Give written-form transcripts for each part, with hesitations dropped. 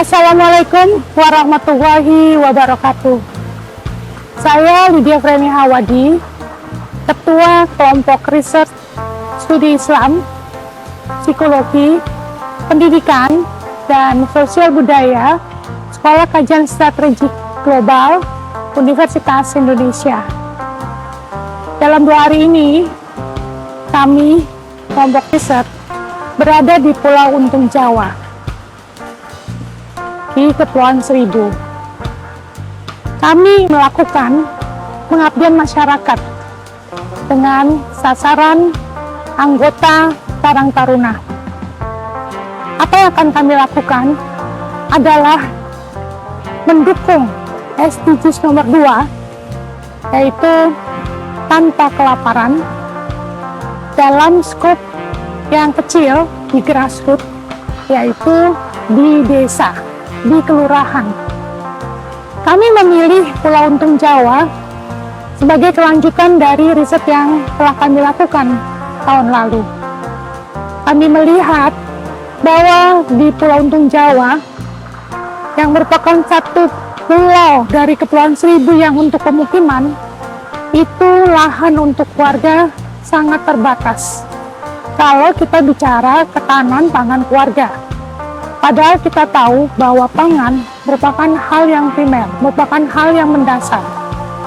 Assalamualaikum warahmatullahi wabarakatuh. Saya Lydia Freni Hawadi, Ketua Kelompok Riset Studi Islam, Psikologi, Pendidikan, dan Sosial Budaya Sekolah Kajian Strategik Global Universitas Indonesia. Dalam 2 hari ini, kami, Kelompok Riset, berada di Pulau Untung Jawa, di Kepulauan Seribu. Kami melakukan pengabdian masyarakat dengan sasaran anggota Karang Taruna. Apa yang akan kami lakukan adalah mendukung SDGs nomor 2, yaitu tanpa kelaparan, dalam skop yang kecil di grassroots, yaitu di desa, di kelurahan. Kami memilih Pulau Untung Jawa sebagai kelanjutan dari riset yang telah kami lakukan tahun lalu. Kami melihat bahwa di Pulau Untung Jawa, yang merupakan satu pulau dari Kepulauan Seribu yang untuk pemukiman, itu lahan untuk warga sangat terbatas. Kalau kita bicara ketahanan pangan keluarga, padahal kita tahu bahwa pangan merupakan hal yang primer, merupakan hal yang mendasar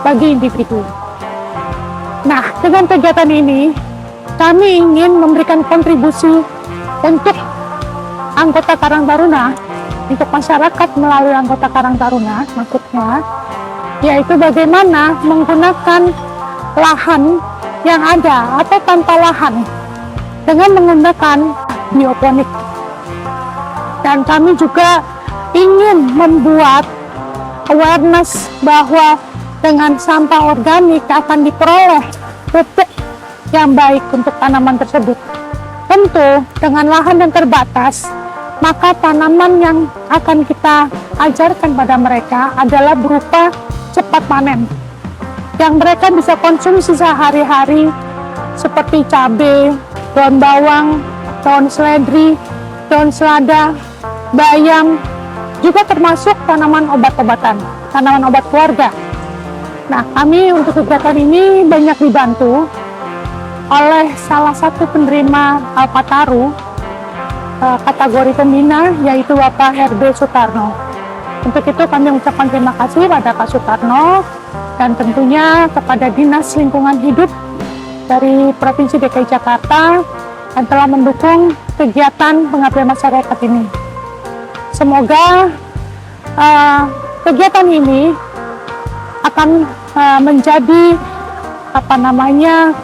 bagi individu. Nah, dengan kegiatan ini, kami ingin memberikan kontribusi untuk anggota Karang Taruna, untuk masyarakat melalui anggota Karang Taruna, maksudnya, yaitu bagaimana menggunakan lahan yang ada atau tanpa lahan dengan menggunakan bioponik. Dan kami juga ingin membuat awareness bahwa dengan sampah organik akan diperoleh pupuk yang baik untuk tanaman tersebut. Tentu dengan lahan yang terbatas, maka tanaman yang akan kita ajarkan pada mereka adalah berupa cepat panen, yang mereka bisa konsumsi sehari-hari, seperti cabai, daun bawang, daun seledri, daun selada, bayam, juga termasuk tanaman obat-obatan, tanaman obat keluarga. Nah, kami untuk kegiatan ini banyak dibantu oleh salah satu penerima Alpataru kategori pembina, yaitu Bapak RB Sutarno. Untuk itu kami mengucapkan terima kasih pada Pak Sutarno dan tentunya kepada Dinas Lingkungan Hidup dari Provinsi DKI Jakarta yang telah mendukung kegiatan pengabdian masyarakat ini. Semoga kegiatan ini akan menjadi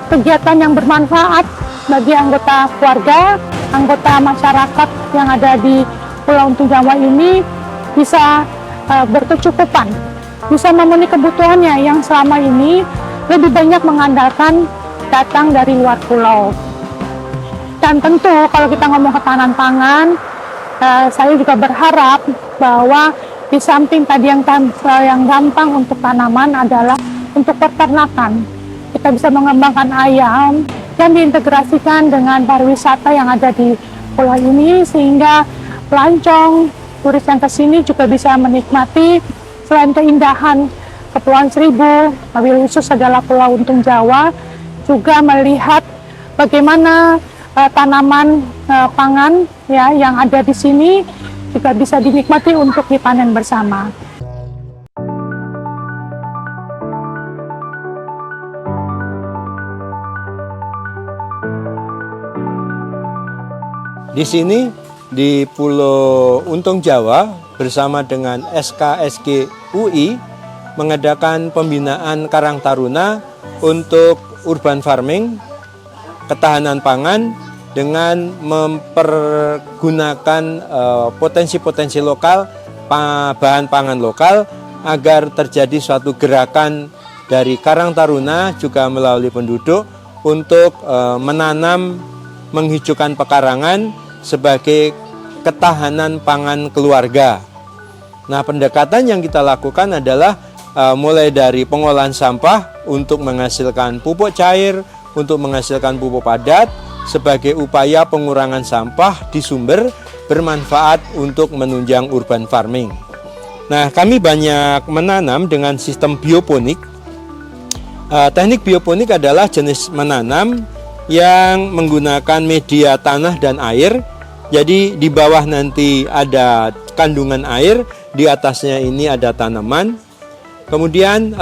kegiatan yang bermanfaat bagi anggota keluarga, anggota masyarakat yang ada di Pulau Untung Jawa ini bisa berkecukupan, bisa memenuhi kebutuhannya yang selama ini lebih banyak mengandalkan datang dari luar pulau. Dan tentu kalau kita ngomong ketahanan pangan, saya juga berharap bahwa di samping tadi yang gampang untuk tanaman adalah untuk peternakan. Kita bisa mengembangkan ayam dan diintegrasikan dengan pariwisata yang ada di pulau ini, sehingga pelancong, turis yang kesini juga bisa menikmati selain keindahan Kepulauan Seribu, wabil khusus adalah Pulau Untung Jawa, juga melihat bagaimana tanaman pangan ya yang ada di sini juga bisa dinikmati untuk dipanen bersama. Di sini di Pulau Untung Jawa bersama dengan SKSG UI mengadakan pembinaan Karang Taruna untuk urban farming, ketahanan pangan dengan mempergunakan potensi-potensi lokal, bahan pangan lokal agar terjadi suatu gerakan dari Karang Taruna juga melalui penduduk untuk menanam, menghijaukan pekarangan sebagai ketahanan pangan keluarga. Nah, pendekatan yang kita lakukan adalah mulai dari pengolahan sampah untuk menghasilkan pupuk cair, untuk menghasilkan pupuk padat sebagai upaya pengurangan sampah di sumber bermanfaat untuk menunjang urban farming. Nah, kami banyak menanam dengan sistem bioponik. Teknik bioponik adalah jenis menanam yang menggunakan media tanah dan air. Jadi di bawah nanti ada kandungan air, di atasnya ini ada tanaman. Kemudian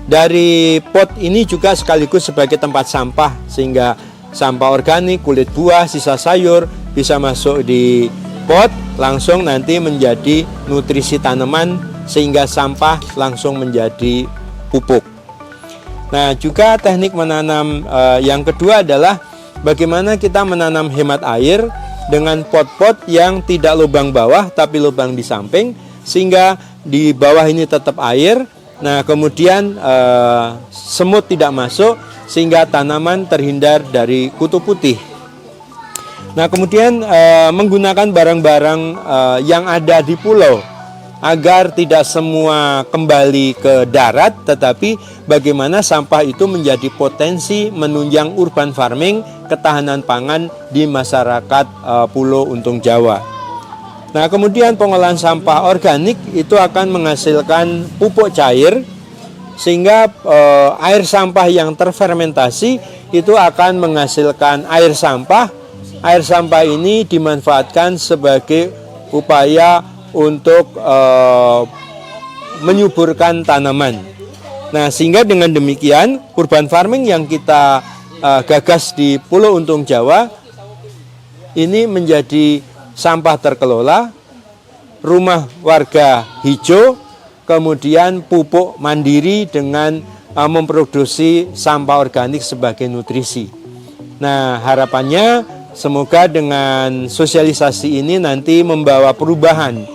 dari pot ini juga sekaligus sebagai tempat sampah, sehingga sampah organik, kulit buah, sisa sayur bisa masuk di pot, langsung nanti menjadi nutrisi tanaman, sehingga sampah langsung menjadi pupuk. Nah, juga teknik menanam yang kedua adalah bagaimana kita menanam hemat air dengan pot-pot yang tidak lubang bawah tapi lubang di samping, sehingga di bawah ini tetap air. Nah, kemudian semut tidak masuk sehingga tanaman terhindar dari kutu putih. Nah, kemudian menggunakan barang-barang yang ada di pulau agar tidak semua kembali ke darat, tetapi bagaimana sampah itu menjadi potensi menunjang urban farming, ketahanan pangan di masyarakat Pulau Untung Jawa. Nah, kemudian pengolahan sampah organik itu akan menghasilkan pupuk cair, sehingga air sampah yang terfermentasi itu akan menghasilkan air sampah. Air sampah ini dimanfaatkan sebagai upaya untuk menyuburkan tanaman. Nah, sehingga dengan demikian urban farming yang kita gagas di Pulau Untung Jawa ini menjadi sampah terkelola, rumah warga hijau, kemudian pupuk mandiri dengan memproduksi sampah organik sebagai nutrisi. Nah, harapannya semoga dengan sosialisasi ini nanti membawa perubahan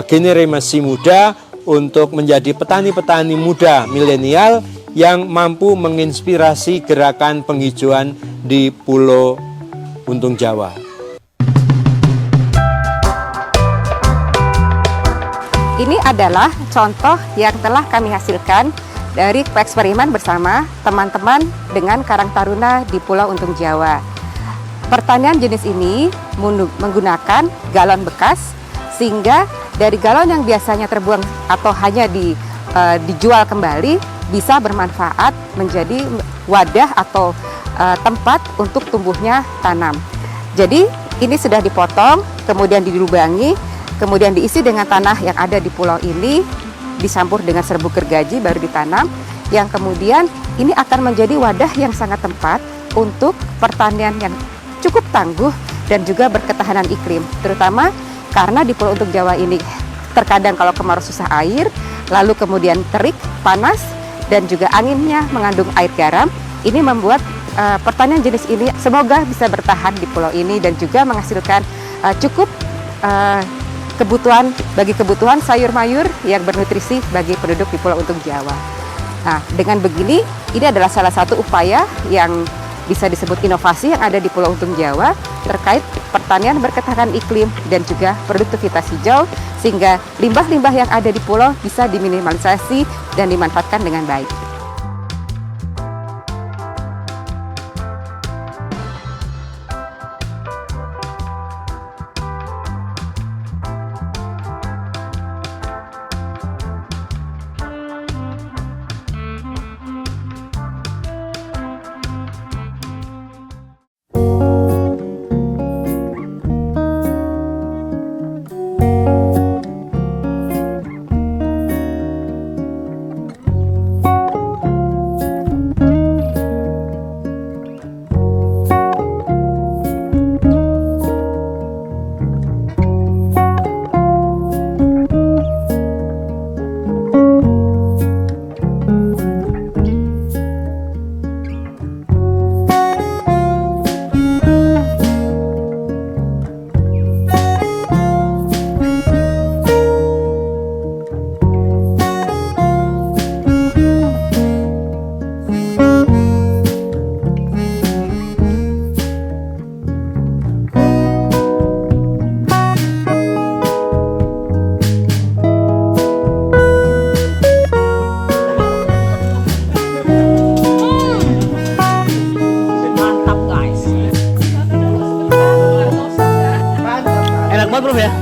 generasi muda untuk menjadi petani-petani muda milenial yang mampu menginspirasi gerakan penghijauan di Pulau Untung Jawa. Ini adalah contoh yang telah kami hasilkan dari eksperimen bersama teman-teman dengan Karang Taruna di Pulau Untung Jawa. Pertanian jenis ini menggunakan galon bekas, sehingga dari galon yang biasanya terbuang atau hanya dijual kembali bisa bermanfaat menjadi wadah atau tempat untuk tumbuhnya tanam. Jadi ini sudah dipotong, kemudian dilubangi, kemudian diisi dengan tanah yang ada di pulau ini, dicampur dengan serbuk gergaji baru ditanam, yang kemudian ini akan menjadi wadah yang sangat tepat untuk pertanian yang cukup tangguh dan juga berketahanan iklim, terutama karena di Pulau Untung Jawa ini terkadang kalau kemarau susah air, lalu kemudian terik, panas, dan juga anginnya mengandung air garam. Ini membuat pertanian jenis ini semoga bisa bertahan di pulau ini dan juga menghasilkan cukup kebutuhan sayur mayur yang bernutrisi bagi penduduk di Pulau Untung Jawa. Nah, dengan begini, ini adalah salah satu upaya yang bisa disebut inovasi yang ada di Pulau Untung Jawa terkait pertanian berketahanan iklim dan juga produktivitas hijau, sehingga limbah-limbah yang ada di pulau bisa diminimalisasi dan dimanfaatkan dengan baik. Prof ya.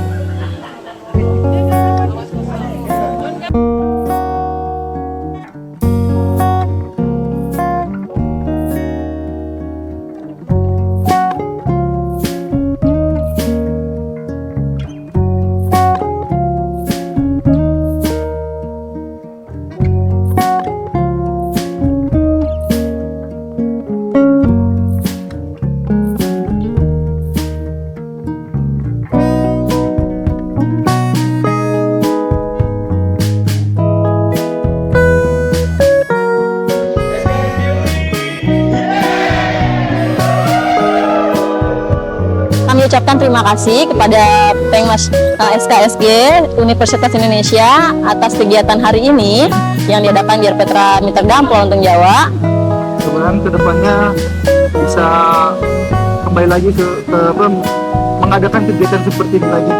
Kami ucapkan terima kasih kepada Pengmas SKSG Universitas Indonesia atas kegiatan hari ini yang diadakan di RPTRA Mitterdam Pulau Untung Jawa. Mudah-mudahan kedepannya bisa kembali lagi ke mengadakan kegiatan seperti ini lagi.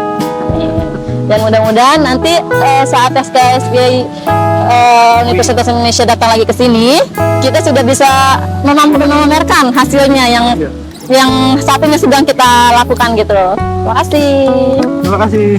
Dan mudah-mudahan nanti saat SKSG Universitas Indonesia datang lagi ke sini, kita sudah bisa memamerkan hasilnya yang saat ini sedang kita lakukan gitu loh. Terima kasih. Terima kasih.